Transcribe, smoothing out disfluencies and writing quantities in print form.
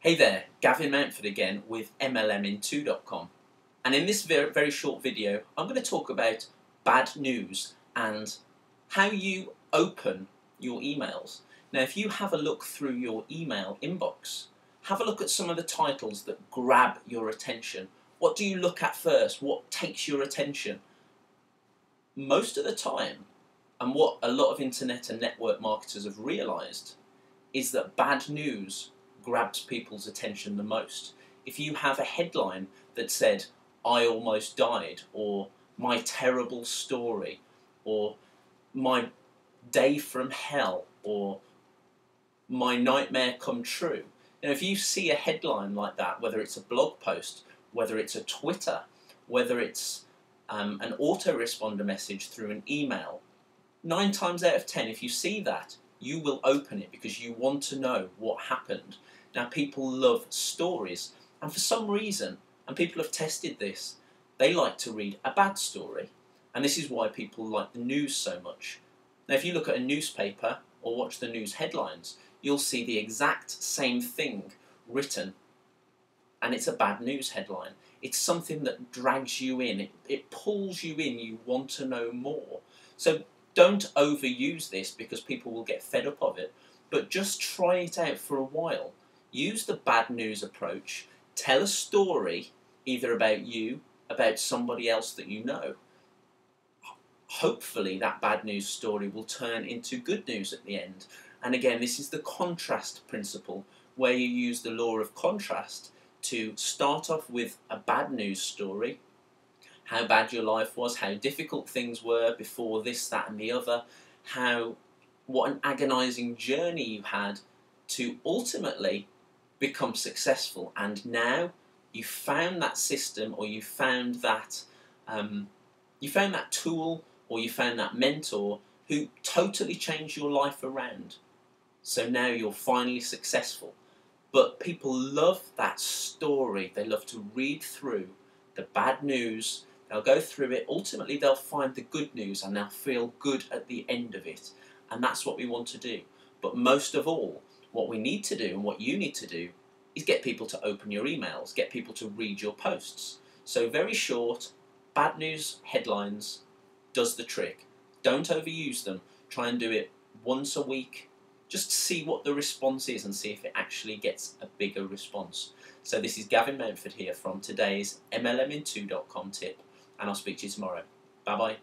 Hey there, Gavin Mountford again with MLM2.com, and in this very short video I'm going to talk about bad news and how you open your emails. Now if you have a look through your email inbox, have a look at some of the titles that grab your attention. What do you look at first? What takes your attention? Most of the time, and what a lot of internet and network marketers have realised, is that bad news grabs people's attention the most. If you have a headline that said, "I almost died," or "my terrible story," or "my day from hell," or "my nightmare come true," if you see a headline like that, whether it's a blog post, whether it's a Twitter, whether it's an autoresponder message through an email, 9 times out of 10, if you see that, you will open it because you want to know what happened. Now, people love stories, and for some reason, and people have tested this, they like to read a bad story, and this is why people like the news so much. Now, if you look at a newspaper or watch the news headlines, you'll see the exact same thing written, and it's a bad news headline. It's something that drags you in, it pulls you in, you want to know more. So don't overuse this because people will get fed up of it, but just try it out for a while. Use the bad news approach, tell a story either about you, about somebody else that you know. Hopefully that bad news story will turn into good news at the end. And again, this is the contrast principle, where you use the law of contrast to start off with a bad news story, how bad your life was, how difficult things were before this, that and the other, what an agonising journey you had to ultimately become successful, and now you found that system, or you found that tool, or you found that mentor who totally changed your life around. So now you're finally successful. But people love that story. They love to read through the bad news. They'll go through it. Ultimately, they'll find the good news and they'll feel good at the end of it. And that's what we want to do. But most of all, what we need to do, and what you need to do, is get people to open your emails, get people to read your posts. So very short, bad news headlines does the trick. Don't overuse them. Try and do it once a week. Just see what the response is and see if it actually gets a bigger response. So this is Gavin Mountford here from today's MLM2.com tip, and I'll speak to you tomorrow. Bye bye.